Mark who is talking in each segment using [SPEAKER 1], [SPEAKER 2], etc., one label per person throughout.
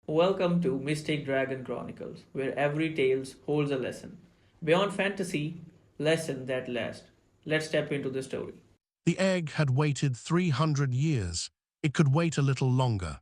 [SPEAKER 1] Welcome to Mystic Dragon Chronicles, where every tale holds a lesson. Beyond fantasy, lesson that last. Let's step into the story.
[SPEAKER 2] The egg had waited 300 years. It could wait a little longer.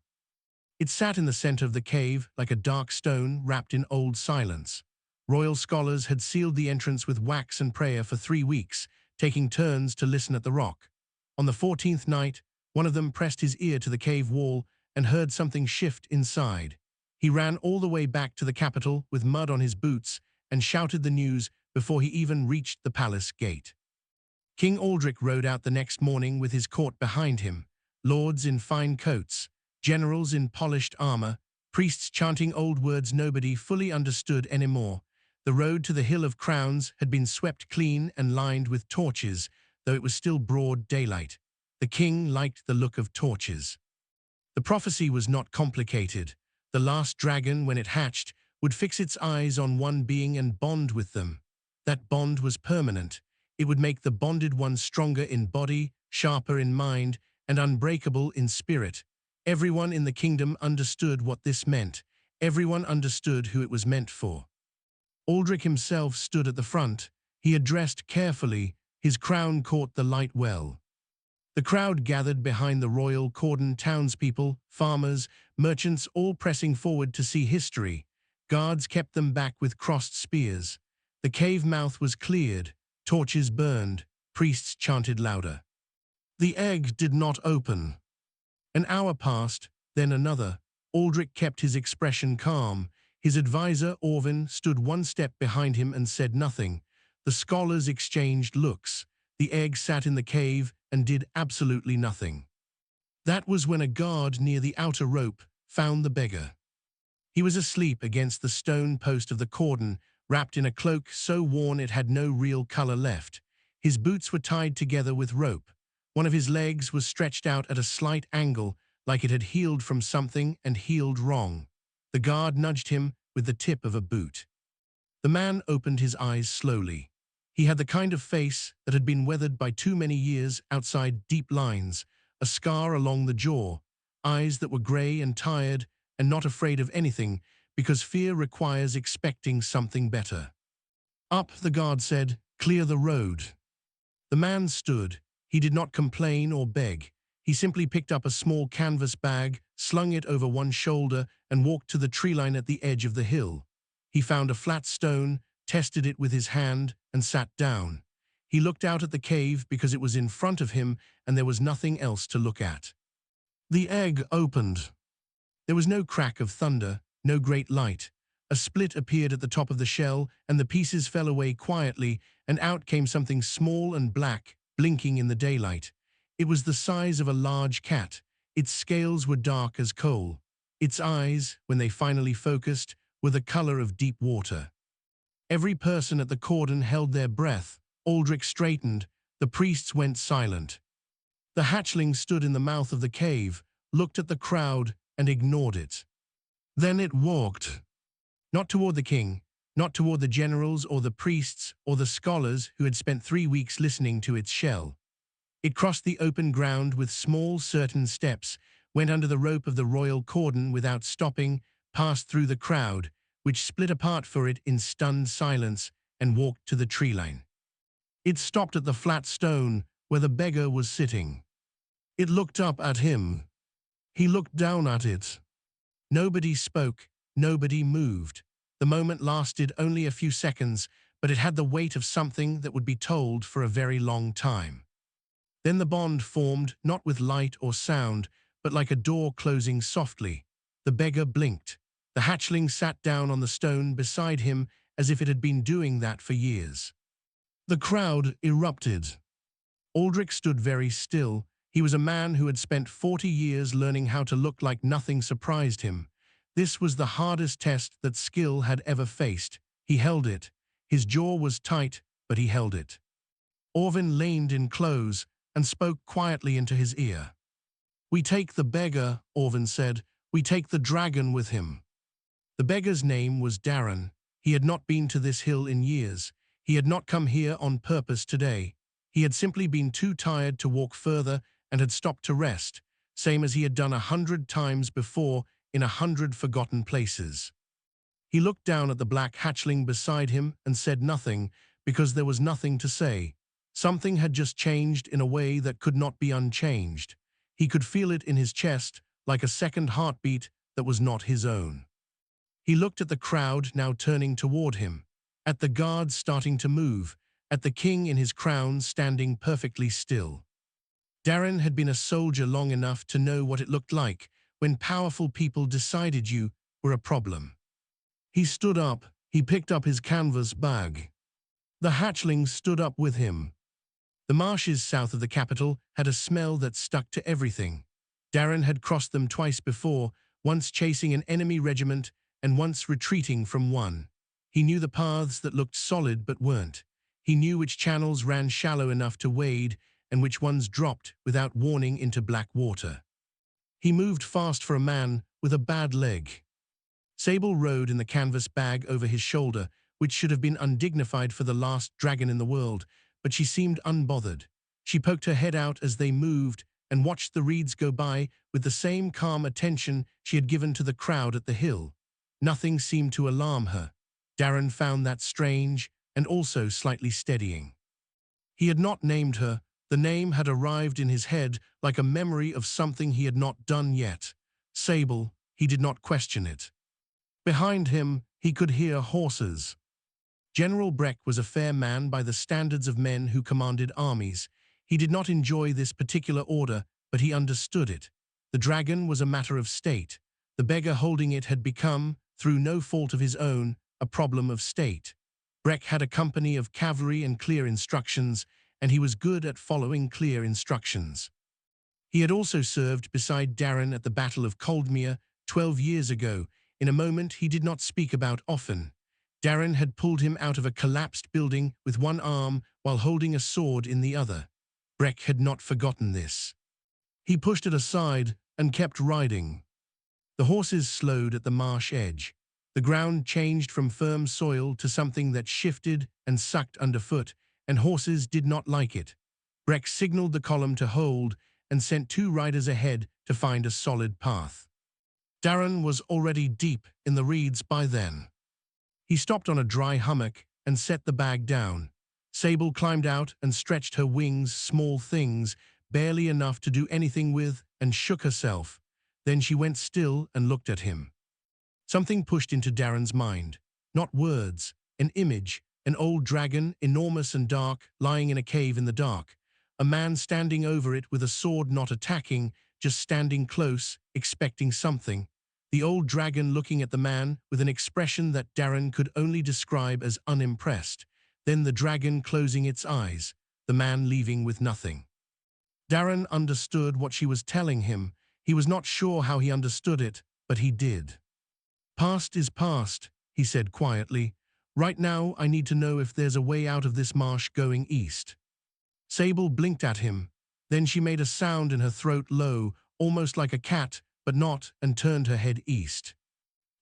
[SPEAKER 2] It sat in the center of the cave like a dark stone wrapped in old silence. Royal scholars had sealed the entrance with wax and prayer for 3 weeks, taking turns to listen at the rock. On the 14th night, one of them pressed his ear to the cave wall and heard something shift inside. He ran all the way back to the capital with mud on his boots and shouted the news before he even reached the palace gate. King Aldrich rode out the next morning with his court behind him, lords in fine coats, generals in polished armor, priests chanting old words nobody fully understood anymore. The road to the Hill of Crowns had been swept clean and lined with torches, though it was still broad daylight. The king liked the look of torches. The prophecy was not complicated. The last dragon, when it hatched, would fix its eyes on one being and bond with them. That bond was permanent. It would make the bonded one stronger in body, sharper in mind, and unbreakable in spirit. Everyone in the kingdom understood what this meant. Everyone understood who it was meant for. Aldrich himself stood at the front. He had dressed carefully. His crown caught the light well. The crowd gathered behind the royal cordon, townspeople, farmers, merchants, all pressing forward to see history. Guards kept them back with crossed spears. The cave mouth was cleared. Torches burned. Priests chanted louder. The egg did not open. An hour passed, then another. Aldrich kept his expression calm. His advisor, Orvin, stood one step behind him and said nothing. The scholars exchanged looks. The egg sat in the cave and did absolutely nothing. That was when a guard near the outer rope found the beggar. He was asleep against the stone post of the cordon, wrapped in a cloak so worn it had no real color left. His boots were tied together with rope. One of his legs was stretched out at a slight angle, like it had healed from something and healed wrong. The guard nudged him with the tip of a boot. The man opened his eyes slowly. He had the kind of face that had been weathered by too many years outside deep lines, a scar along the jaw, eyes that were gray and tired and not afraid of anything, because fear requires expecting something better. Up, the guard said, clear the road. The man stood. He did not complain or beg. He simply picked up a small canvas bag, slung it over one shoulder, and walked to the tree line at the edge of the hill. He found a flat stone, tested it with his hand, and sat down. He looked out at the cave because it was in front of him and there was nothing else to look at. The egg opened. There was no crack of thunder, no great light. A split appeared at the top of the shell, and the pieces fell away quietly, and out came something small and black, blinking in the daylight. It was the size of a large cat. Its scales were dark as coal. Its eyes, when they finally focused, were the color of deep water. Every person at the cordon held their breath. Aldrich straightened. The priests went silent. The hatchling stood in the mouth of the cave, looked at the crowd, and ignored it. Then it walked. Not toward the king, not toward the generals or the priests or the scholars who had spent 3 weeks listening to its shell. It crossed the open ground with small, certain steps, went under the rope of the royal cordon without stopping, passed through the crowd, which split apart for it in stunned silence, and walked to the tree line. It stopped at the flat stone where the beggar was sitting. It looked up at him. He looked down at it. Nobody spoke, nobody moved. The moment lasted only a few seconds, but it had the weight of something that would be told for a very long time. Then the bond formed, not with light or sound, but like a door closing softly. The beggar blinked. The hatchling sat down on the stone beside him as if it had been doing that for years. The crowd erupted. Aldrich stood very still. He was a man who had spent 40 years learning how to look like nothing surprised him. This was the hardest test that skill had ever faced. He held it. His jaw was tight, but he held it. Orvin leaned in close and spoke quietly into his ear. "We take the beggar," Orvin said. "We take the dragon with him." The beggar's name was Darren. He had not been to this hill in years. He had not come here on purpose today. He had simply been too tired to walk further and had stopped to rest, same as he had done 100 times before in 100 forgotten places. He looked down at the black hatchling beside him and said nothing, because there was nothing to say. Something had just changed in a way that could not be unchanged. He could feel it in his chest, like a second heartbeat that was not his own. He looked at the crowd now turning toward him, at the guards starting to move, at the king in his crown standing perfectly still. Darren had been a soldier long enough to know what it looked like when powerful people decided you were a problem. He stood up. He picked up his canvas bag. The hatchling stood up with him. The marshes south of the capital had a smell that stuck to everything. Darren had crossed them twice before, once chasing an enemy regiment and once retreating from one. He knew the paths that looked solid but weren't. He knew which channels ran shallow enough to wade and which ones dropped without warning into black water. He moved fast for a man with a bad leg. Sable rode in the canvas bag over his shoulder, which should have been undignified for the last dragon in the world, but she seemed unbothered. She poked her head out as they moved and watched the reeds go by with the same calm attention she had given to the crowd at the hill. Nothing seemed to alarm her. Darren found that strange and also slightly steadying. He had not named her. The name had arrived in his head like a memory of something he had not done yet. Sable, he did not question it. Behind him, he could hear horses. General Breck was a fair man by the standards of men who commanded armies. He did not enjoy this particular order, but he understood it. The dragon was a matter of state. The beggar holding it had become, through no fault of his own, a problem of state. Breck had a company of cavalry and clear instructions, and he was good at following clear instructions. He had also served beside Darren at the Battle of Coldmere 12 years ago, in a moment he did not speak about often. Darren had pulled him out of a collapsed building with one arm while holding a sword in the other. Breck had not forgotten this. He pushed it aside and kept riding. The horses slowed at the marsh edge. The ground changed from firm soil to something that shifted and sucked underfoot, and horses did not like it. Breck signaled the column to hold and sent 2 riders ahead to find a solid path. Darren was already deep in the reeds by then. He stopped on a dry hummock and set the bag down. Sable climbed out and stretched her wings, small things, barely enough to do anything with, and shook herself. Then she went still and looked at him. Something pushed into Darren's mind. Not words, an image, an old dragon, enormous and dark, lying in a cave in the dark. A man standing over it with a sword, not attacking, just standing close, expecting something. The old dragon looking at the man with an expression that Darren could only describe as unimpressed. Then the dragon closing its eyes, the man leaving with nothing. Darren understood what she was telling him. He was not sure how he understood it, but he did. "Past is past," he said quietly. "Right now I need to know if there's a way out of this marsh going east." Sable blinked at him. Then she made a sound in her throat, low, almost like a cat, but not, and turned her head east.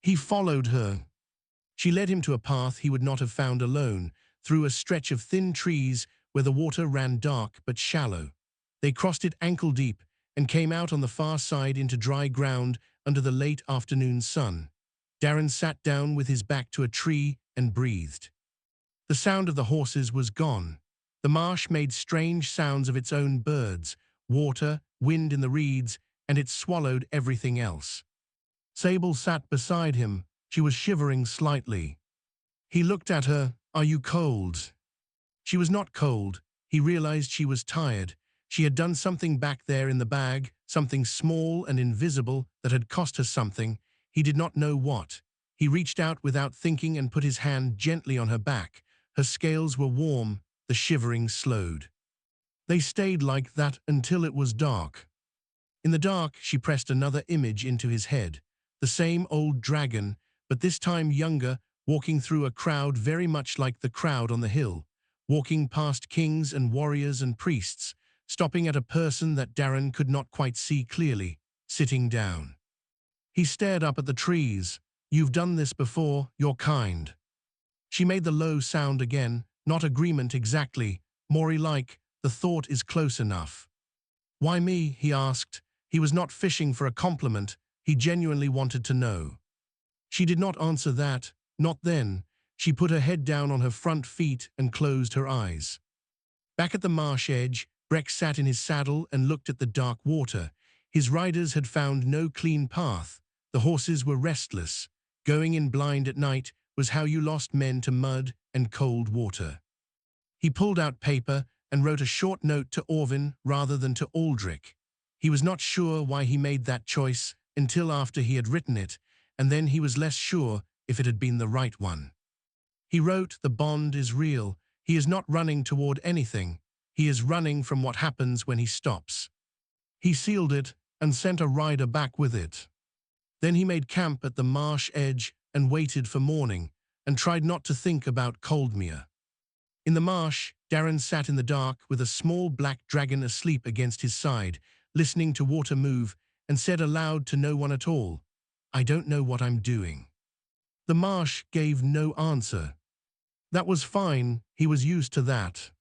[SPEAKER 2] He followed her. She led him to a path he would not have found alone, through a stretch of thin trees where the water ran dark but shallow. They crossed it ankle deep and came out on the far side into dry ground under the late afternoon sun. Darren sat down with his back to a tree and breathed. The sound of the horses was gone. The marsh made strange sounds of its own, birds, water, wind in the reeds, and it swallowed everything else. Sable sat beside him. She was shivering slightly. He looked at her. "Are you cold?" She was not cold. He realized she was tired. She had done something back there in the bag, something small and invisible that had cost her something. He did not know what. He reached out without thinking and put his hand gently on her back. Her scales were warm. The shivering slowed. They stayed like that until it was dark. In the dark, she pressed another image into his head. The same old dragon, but this time younger, walking through a crowd very much like the crowd on the hill, walking past kings and warriors and priests, stopping at a person that Darren could not quite see clearly, sitting down. He stared up at the trees. "You've done this before, you're kind." She made the low sound again, not agreement exactly, Maury-like, the thought is close enough. "Why me?" he asked. He was not fishing for a compliment, He genuinely wanted to know. She did not answer that, not then. She put her head down on her front feet and closed her eyes. Back at the marsh edge, Breck sat in his saddle and looked at the dark water. His riders had found no clean path. The horses were restless. Going in blind at night was how you lost men to mud and cold water. He pulled out paper and wrote a short note to Orvin rather than to Aldrich. He was not sure why he made that choice until after he had written it, and then he was less sure if it had been the right one. He wrote, "The bond is real. He is not running toward anything. He is running from what happens when he stops." He sealed it and sent a rider back with it. Then he made camp at the marsh edge and waited for morning, and tried not to think about Coldmere. In the marsh, Darren sat in the dark with a small black dragon asleep against his side, listening to water move, and said aloud to no one at all, "I don't know what I'm doing." The marsh gave no answer. That was fine, he was used to that.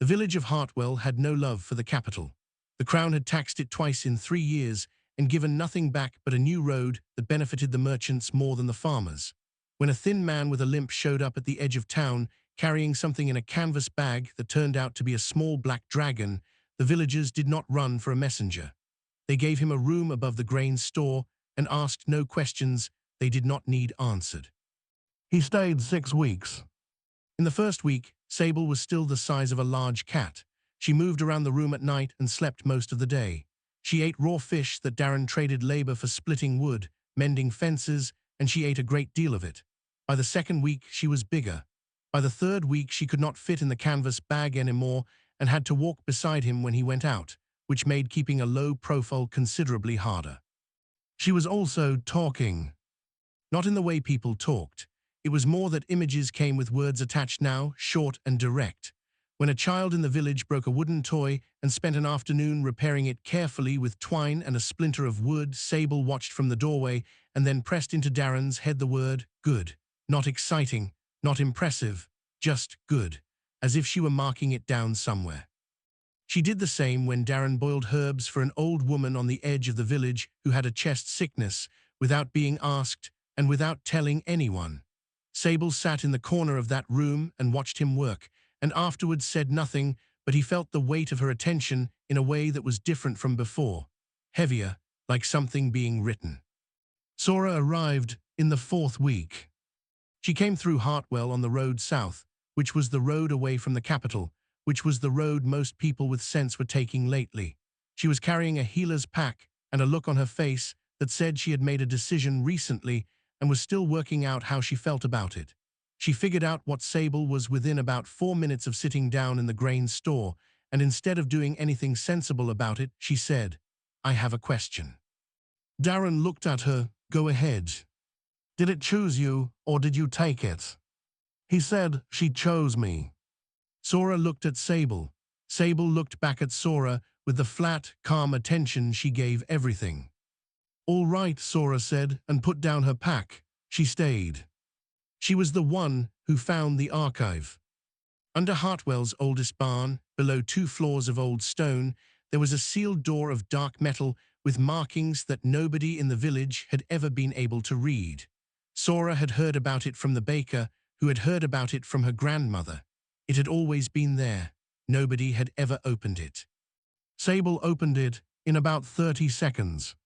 [SPEAKER 2] The village of Hartwell had no love for the capital. The Crown had taxed it twice in 3 years and given nothing back but a new road that benefited the merchants more than the farmers. When a thin man with a limp showed up at the edge of town, carrying something in a canvas bag that turned out to be a small black dragon, the villagers did not run for a messenger. They gave him a room above the grain store and asked no questions they did not need answered. He stayed 6 weeks. In the first week, Sable was still the size of a large cat. She moved around the room at night and slept most of the day. She ate raw fish that Darren traded labor for splitting wood, mending fences, and she ate a great deal of it. By the second week, she was bigger. By the third week, she could not fit in the canvas bag anymore and had to walk beside him when he went out, which made keeping a low profile considerably harder. She was also talking. Not in the way people talked. It was more that images came with words attached now, short and direct. When a child in the village broke a wooden toy and spent an afternoon repairing it carefully with twine and a splinter of wood, Sable watched from the doorway and then pressed into Darren's head the word, "good." Not exciting, not impressive, just good, as if she were marking it down somewhere. She did the same when Darren boiled herbs for an old woman on the edge of the village who had a chest sickness, without being asked and without telling anyone. Sable sat in the corner of that room and watched him work, and afterwards said nothing, but he felt the weight of her attention in a way that was different from before, heavier, like something being written. Sora arrived in the 4th week. She came through Hartwell on the road south, which was the road away from the capital, which was the road most people with sense were taking lately. She was carrying a healer's pack and a look on her face that said she had made a decision recently and was still working out how she felt about it. She figured out what Sable was within about 4 minutes of sitting down in the grain store, and instead of doing anything sensible about it, she said, "I have a question." Darren looked at her. "Go ahead." "Did it choose you, or did you take it?" He said, "She chose me." Sora looked at Sable. Sable looked back at Sora with the flat, calm attention she gave everything. "All right," Sora said, and put down her pack. She stayed. She was the one who found the archive. Under Hartwell's oldest barn, below 2 floors of old stone, there was a sealed door of dark metal with markings that nobody in the village had ever been able to read. Sora had heard about it from the baker, who had heard about it from her grandmother. It had always been there. Nobody had ever opened it. Sable opened it in about 30 seconds.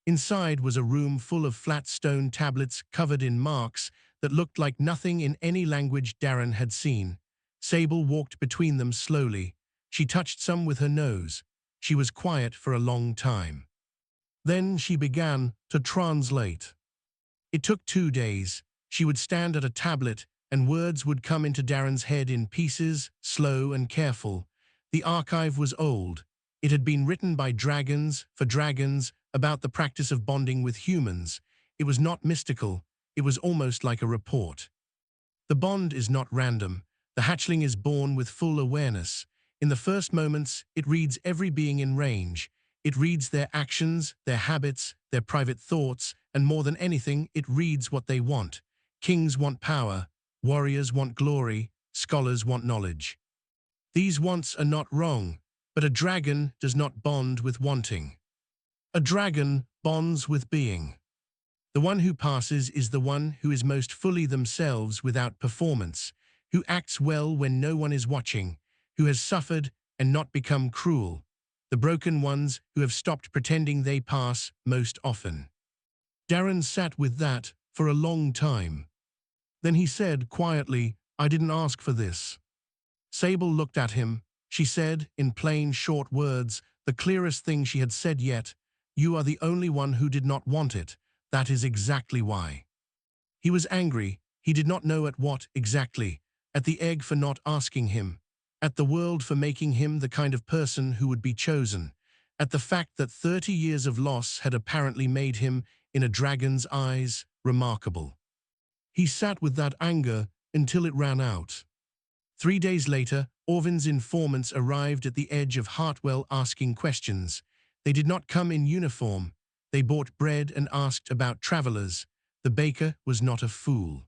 [SPEAKER 2] Inside was a room full of flat stone tablets covered in marks that looked like nothing in any language Darren had seen. Sable walked between them slowly. She touched some with her nose. She was quiet for a long time. Then she began to translate. It took 2 days. She would stand at a tablet, and words would come into Darren's head in pieces, slow and careful. The archive was old. It had been written by dragons, for dragons, about the practice of bonding with humans. It was not mystical. It was almost like a report. The bond is not random. The hatchling is born with full awareness. In the first moments, it reads every being in range. It reads their actions, their habits, their private thoughts, and more than anything, it reads what they want. Kings want power. Warriors want glory. Scholars want knowledge. These wants are not wrong, but a dragon does not bond with wanting. A dragon bonds with being. The one who passes is the one who is most fully themselves without performance, who acts well when no one is watching, who has suffered and not become cruel, the broken ones who have stopped pretending they pass most often. Darren sat with that for a long time. Then he said quietly, "I didn't ask for this." Sable looked at him. She said, in plain, short words, the clearest thing she had said yet, "You are the only one who did not want it. That is exactly why." He was angry. He did not know at what exactly. At the egg for not asking him. At the world for making him the kind of person who would be chosen. At the fact that 30 years of loss had apparently made him, in a dragon's eyes, remarkable. He sat with that anger until it ran out. 3 days later, Orvin's informants arrived at the edge of Hartwell asking questions. They did not come in uniform. They bought bread and asked about travelers. The baker was not a fool.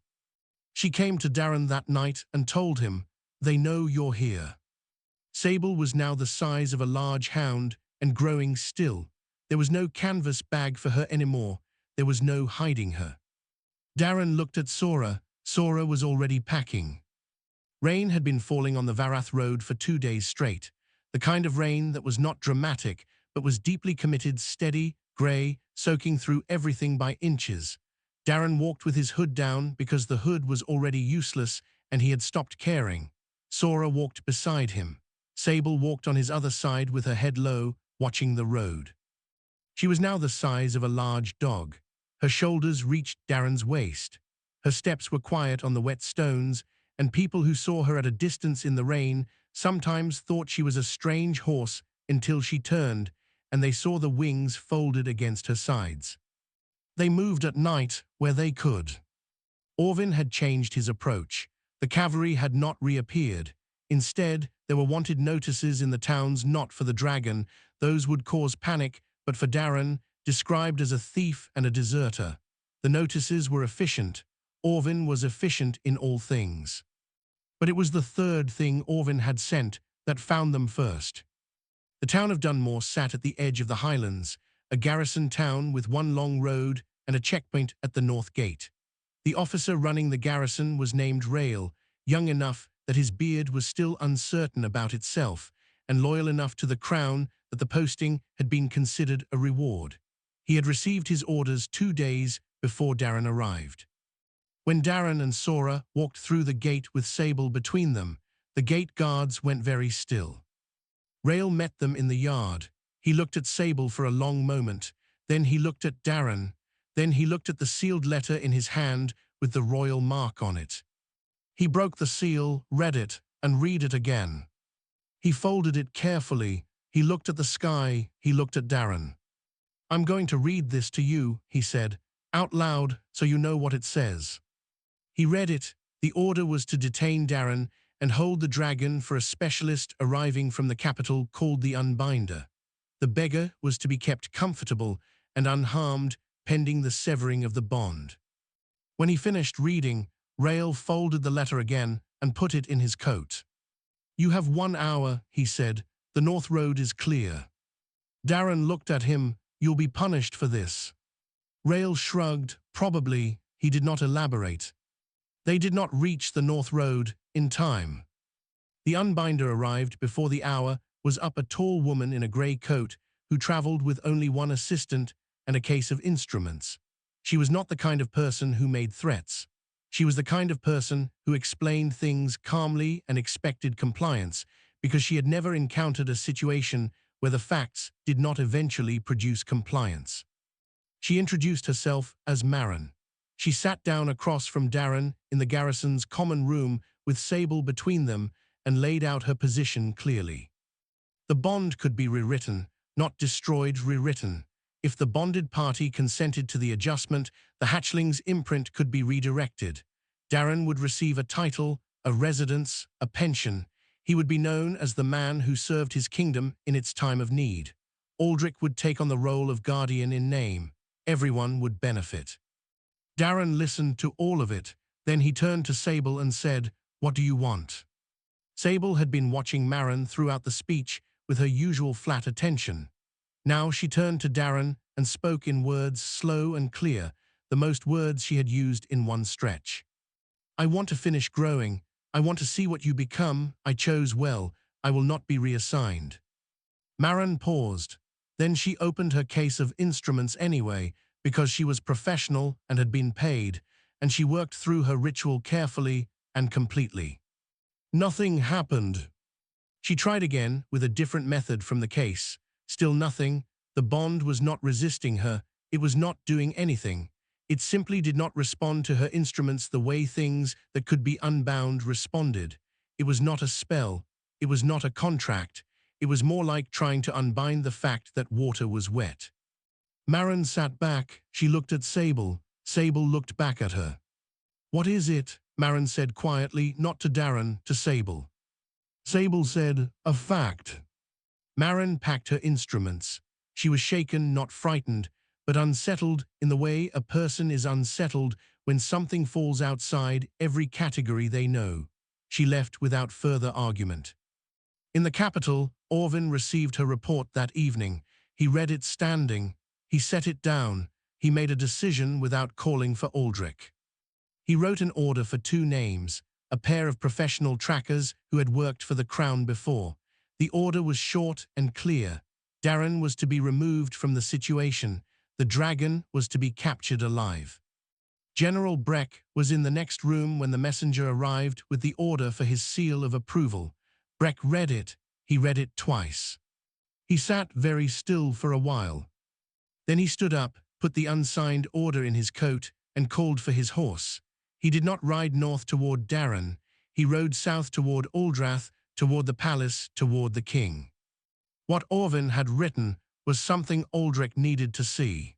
[SPEAKER 2] She came to Darren that night and told him, "They know you're here." Sable was now the size of a large hound and growing still. There was no canvas bag for her anymore. There was no hiding her. Darren looked at Sora. Sora was already packing. Rain had been falling on the Varath Road for 2 days straight. The kind of rain that was not dramatic, but was deeply committed, steady, grey, soaking through everything by inches. Darren walked with his hood down because the hood was already useless and he had stopped caring. Sora walked beside him. Sable walked on his other side with her head low, watching the road. She was now the size of a large dog. Her shoulders reached Darren's waist. Her steps were quiet on the wet stones, and people who saw her at a distance in the rain sometimes thought she was a strange horse until she turned, and they saw the wings folded against her sides. They moved at night where they could. Orvin had changed his approach. The cavalry had not reappeared. Instead, there were wanted notices in the towns not for the dragon. Those would cause panic, but for Darren, described as a thief and a deserter. The notices were efficient. Orvin was efficient in all things. But it was the third thing Orvin had sent that found them first. The town of Dunmore sat at the edge of the highlands, a garrison town with one long road and a checkpoint at the north gate. The officer running the garrison was named Rail, young enough that his beard was still uncertain about itself, and loyal enough to the crown that the posting had been considered a reward. He had received his orders 2 days before Darren arrived. When Darren and Sora walked through the gate with Sable between them, the gate guards went very still. Rail met them in the yard. He looked at Sable for a long moment. Then he looked at Darren. Then he looked at the sealed letter in his hand with the royal mark on it. He broke the seal, read it, and read it again. He folded it carefully. He looked at the sky. He looked at Darren. "I'm going to read this to you," he said, "out loud so you know what it says." He read it. The order was to detain Darren and hold the dragon for a specialist arriving from the capital called the Unbinder. The beggar was to be kept comfortable and unharmed pending the severing of the bond. When he finished reading, Rail folded the letter again and put it in his coat. "You have 1 hour," he said. "The North Road is clear." Darren looked at him. "You'll be punished for this." Rail shrugged. Probably. He did not elaborate. They did not reach the North Road in time. The Unbinder arrived before the hour, was up a tall woman in a grey coat who travelled with only one assistant and a case of instruments. She was not the kind of person who made threats. She was the kind of person who explained things calmly and expected compliance because she had never encountered a situation where the facts did not eventually produce compliance. She introduced herself as Marin. She sat down across from Darren in the garrison's common room with Sable between them and laid out her position clearly. The bond could be rewritten, not destroyed, rewritten. If the bonded party consented to the adjustment, the hatchling's imprint could be redirected. Darren would receive a title, a residence, a pension. He would be known as the man who served his kingdom in its time of need. Aldrich would take on the role of guardian in name. Everyone would benefit. Darren listened to all of it. Then he turned to Sable and said, "What do you want?" Sable had been watching Marin throughout the speech with her usual flat attention. Now she turned to Darren and spoke in words slow and clear, the most words she had used in one stretch. I want to finish growing. I want to see what you become. I chose well. I will not be reassigned. Marin paused. Then she opened her case of instruments anyway, because she was professional and had been paid, and she worked through her ritual carefully and completely. Nothing happened. She tried again with a different method from the case. Still nothing. The bond was not resisting her. It was not doing anything. It simply did not respond to her instruments the way things that could be unbound responded. It was not a spell. It was not a contract. It was more like trying to unbind the fact that water was wet. Marin sat back. She looked at Sable. Sable looked back at her. What is it? Marin said quietly, not to Darren, to Sable. Sable said, a fact. Marin packed her instruments. She was shaken, not frightened, but unsettled in the way a person is unsettled when something falls outside every category they know. She left without further argument. In the capital, Orvin received her report that evening. He read it standing. He set it down. He made a decision without calling for Aldrich. He wrote an order for 2 names, a pair of professional trackers who had worked for the Crown before. The order was short and clear. Darren was to be removed from the situation. The dragon was to be captured alive. General Breck was in the next room when the messenger arrived with the order for his seal of approval. Breck read it. He read it twice. He sat very still for a while. Then he stood up, put the unsigned order in his coat, and called for his horse. He did not ride north toward Darren. He rode south toward Aldrath, toward the palace, toward the king. What Orvin had written was something Aldrich needed to see.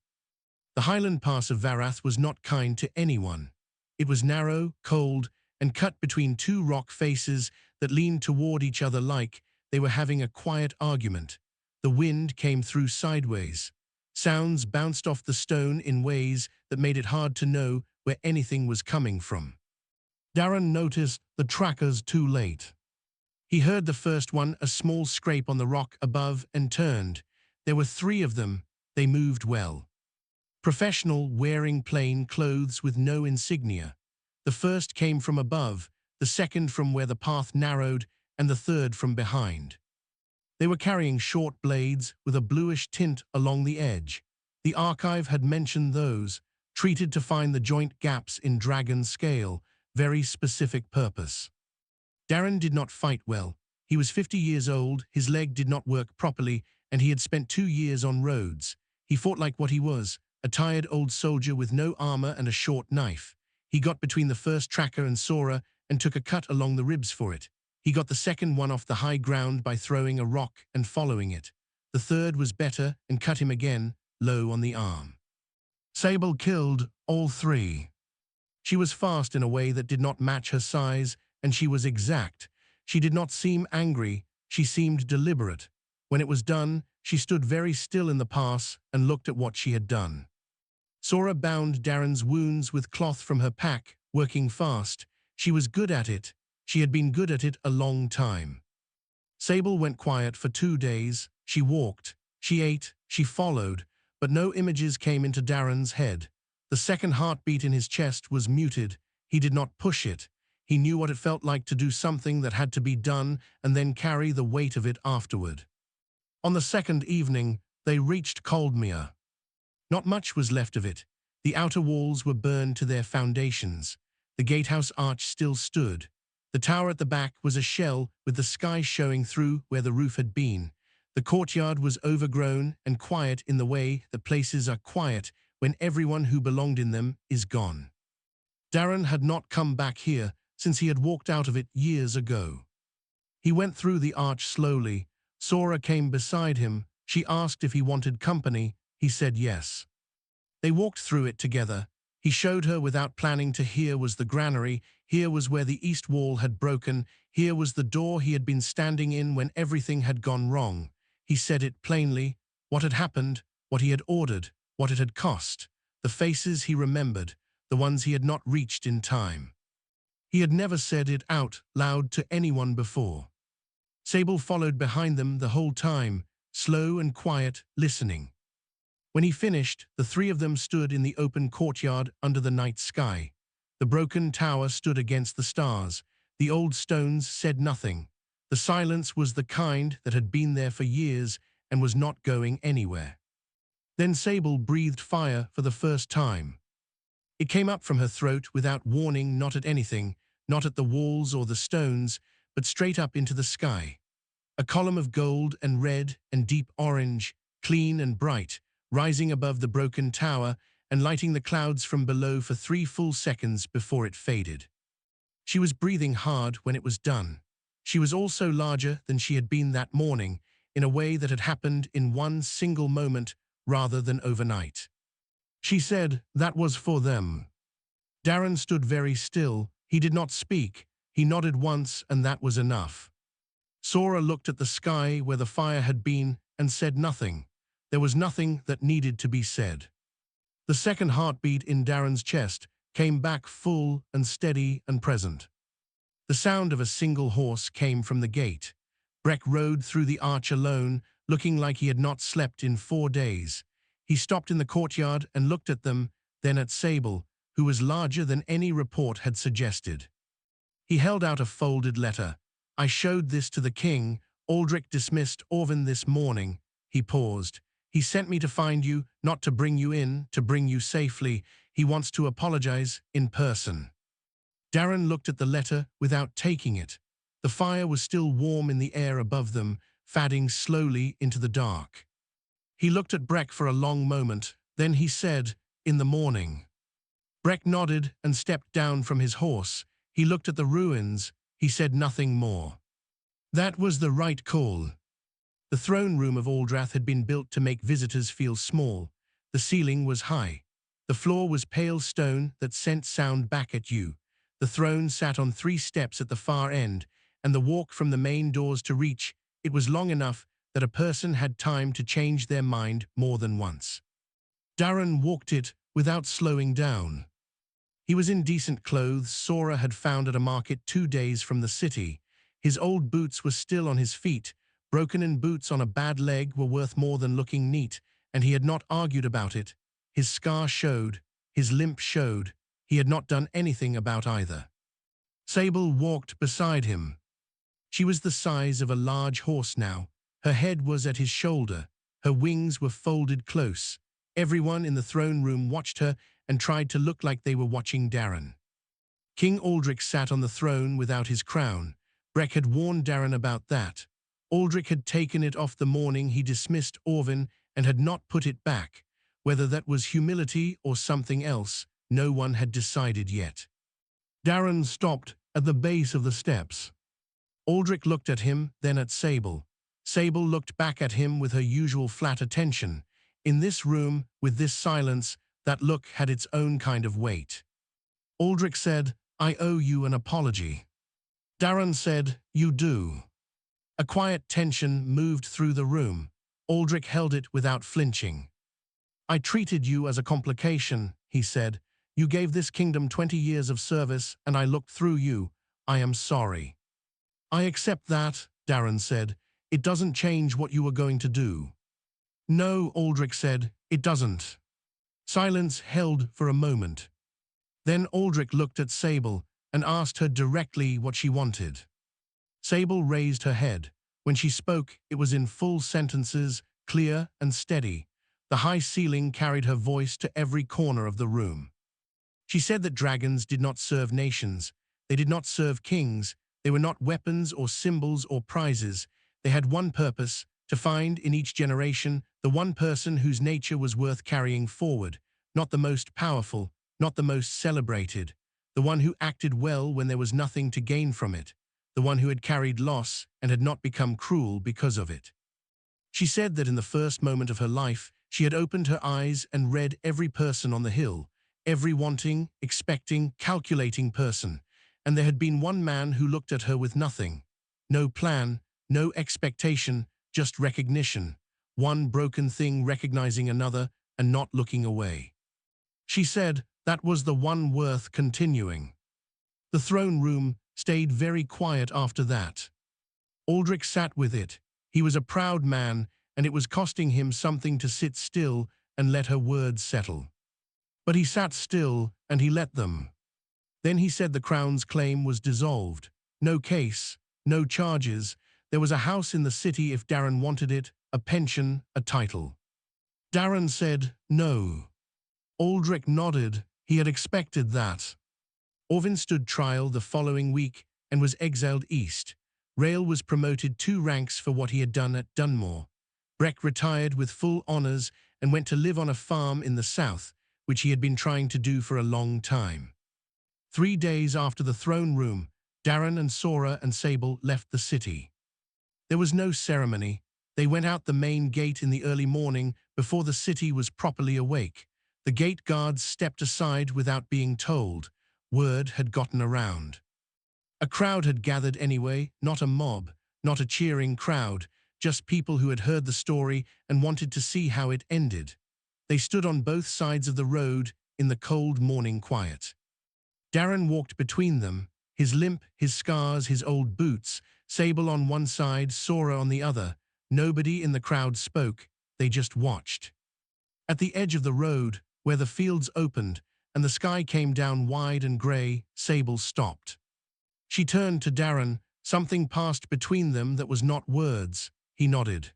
[SPEAKER 2] The highland pass of Varath was not kind to anyone. It was narrow, cold, and cut between 2 rock faces that leaned toward each other like they were having a quiet argument. The wind came through sideways. Sounds bounced off the stone in ways that made it hard to know where anything was coming from. Darren noticed the trackers too late. He heard the first one, a small scrape on the rock above, and turned. There were 3 of them. They moved well. Professional, wearing plain clothes with no insignia. The first came from above, the second from where the path narrowed, and the third from behind. They were carrying short blades with a bluish tint along the edge. The archive had mentioned those, treated to find the joint gaps in dragon scale, very specific purpose. Darren did not fight well. He was 50 years old, his leg did not work properly, and he had spent 2 years on roads. He fought like what he was, a tired old soldier with no armor and a short knife. He got between the first tracker and Sora and took a cut along the ribs for it. He got the second one off the high ground by throwing a rock and following it. The third was better and cut him again, low on the arm. Sable killed all 3. She was fast in a way that did not match her size, and she was exact. She did not seem angry. She seemed deliberate. When it was done, she stood very still in the pass and looked at what she had done. Sora bound Darren's wounds with cloth from her pack, working fast. She was good at it. She had been good at it a long time. Sable went quiet for 2 days. She walked, she ate, she followed, but no images came into Darren's head. The second heartbeat in his chest was muted. He did not push it. He knew what it felt like to do something that had to be done and then carry the weight of it afterward. On the second evening, they reached Coldmere. Not much was left of it. The outer walls were burned to their foundations. The gatehouse arch still stood. The tower at the back was a shell with the sky showing through where the roof had been. The courtyard was overgrown and quiet in the way that places are quiet when everyone who belonged in them is gone. Darren had not come back here since he had walked out of it years ago. He went through the arch slowly. Sora came beside him. She asked if he wanted company. He said yes. They walked through it together. He showed her without planning to. Here was the granary. Here was where the east wall had broken. Here was the door he had been standing in when everything had gone wrong. He said it plainly, what had happened, what he had ordered, what it had cost, the faces he remembered, the ones he had not reached in time. He had never said it out loud to anyone before. Sable followed behind them the whole time. slow and quiet, listening. When he finished, the three of them stood in the open courtyard under the night sky. The broken tower stood against the stars. The old stones said nothing. The silence was the kind that had been there for years and was not going anywhere. Then Sable breathed fire for the first time. It came up from her throat without warning, not at anything, not at the walls or the stones, but straight up into the sky. A column of gold and red and deep orange, clean and bright, rising above the broken tower and lighting the clouds from below for 3 full seconds before it faded. She was breathing hard when it was done. She was also larger than she had been that morning, in a way that had happened in one single moment rather than overnight. She said, "That was for them." Darren stood very still. He did not speak. He nodded once, and that was enough. Sora looked at the sky where the fire had been and said nothing. There was nothing that needed to be said. The second heartbeat in Darren's chest came back full and steady and present. The sound of a single horse came from the gate. Breck rode through the arch alone, looking like he had not slept in 4 days. He stopped in the courtyard and looked at them, then at Sable, who was larger than any report had suggested. He held out a folded letter. "I showed this to the king. Aldrich dismissed Orvin this morning." He paused. "He sent me to find you, not to bring you in, to bring you safely. He wants to apologize in person." Darren looked at the letter without taking it. The fire was still warm in the air above them, fading slowly into the dark. He looked at Breck for a long moment, then he said, "In the morning." Breck nodded and stepped down from his horse. He looked at the ruins. He said nothing more. That was the right call. The throne room of Aldrath had been built to make visitors feel small. The ceiling was high. The floor was pale stone that sent sound back at you. The throne sat on 3 steps at the far end, and the walk from the main doors to reach it was long enough that a person had time to change their mind more than once. Darren walked it without slowing down. He was in decent clothes Sora had found at a market 2 days from the city. His old boots were still on his feet. Broken-in boots on a bad leg were worth more than looking neat, and he had not argued about it. His scar showed. His limp showed. He had not done anything about either. Sable walked beside him. She was the size of a large horse now. Her head was at his shoulder. Her wings were folded close. Everyone in the throne room watched her and tried to look like they were watching Darren. King Aldrich sat on the throne without his crown. Breck had warned Darren about that. Aldrich had taken it off the morning he dismissed Orvin and had not put it back. Whether that was humility or something else, no one had decided yet. Darren stopped at the base of the steps. Aldrich looked at him, then at Sable. Sable looked back at him with her usual flat attention. In this room, with this silence, that look had its own kind of weight. Aldrich said, "I owe you an apology." Darren said, "You do." A quiet tension moved through the room. Aldrich held it without flinching. "I treated you as a complication," he said. "You gave this kingdom 20 years of service, and I looked through you. I am sorry." "I accept that," Darren said. "It doesn't change what you were going to do." "No," Aldrich said, "it doesn't." Silence held for a moment. Then Aldrich looked at Sable and asked her directly what she wanted. Sable raised her head. When she spoke, it was in full sentences, clear and steady. The high ceiling carried her voice to every corner of the room. She said that dragons did not serve nations. They did not serve kings. They were not weapons or symbols or prizes. They had one purpose, to find in each generation the one person whose nature was worth carrying forward, not the most powerful, not the most celebrated, the one who acted well when there was nothing to gain from it, the one who had carried loss and had not become cruel because of it. She said that in the first moment of her life, she had opened her eyes and read every person on the hill, every wanting, expecting, calculating person, and there had been one man who looked at her with nothing. No plan, no expectation, just recognition. One broken thing recognizing another and not looking away. She said that was the one worth continuing. The throne room stayed very quiet after that. Aldrich sat with it. He was a proud man, and it was costing him something to sit still and let her words settle. But he sat still, and he let them. Then he said the Crown's claim was dissolved. No case, no charges. There was a house in the city if Darren wanted it, a pension, a title. Darren said no. Aldrich nodded. He had expected that. Orvin stood trial the following week and was exiled east. Rail was promoted 2 ranks for what he had done at Dunmore. Breck retired with full honours and went to live on a farm in the south, which he had been trying to do for a long time. 3 days after the throne room, Darren and Sora and Sable left the city. There was no ceremony. They went out the main gate in the early morning before the city was properly awake. The gate guards stepped aside without being told. Word had gotten around. A crowd had gathered anyway, not a mob, not a cheering crowd, just people who had heard the story and wanted to see how it ended. They stood on both sides of the road in the cold morning quiet. Darren walked between them, his limp, his scars, his old boots, Sable on one side, Sora on the other. Nobody in the crowd spoke, they just watched. At the edge of the road, where the fields opened and the sky came down wide and grey, Sable stopped. She turned to Darren. Something passed between them that was not words. He nodded.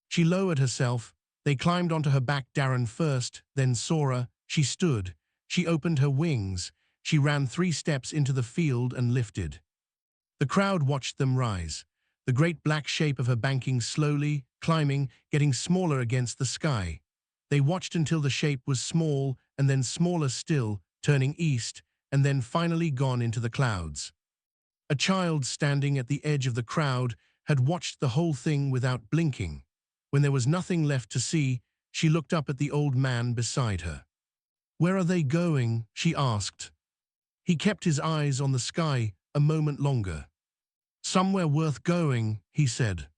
[SPEAKER 2] She lowered herself. They climbed onto her back, Darren first, then Sora. She stood. She opened her wings. She ran 3 steps into the field and lifted. The crowd watched them rise. The great black shape of her banking slowly, climbing, getting smaller against the sky. They watched until the shape was small and then smaller still, turning east, and then finally gone into the clouds. A child standing at the edge of the crowd had watched the whole thing without blinking. When there was nothing left to see, she looked up at the old man beside her. "Where are they going?" she asked. He kept his eyes on the sky a moment longer. "Somewhere worth going," he said.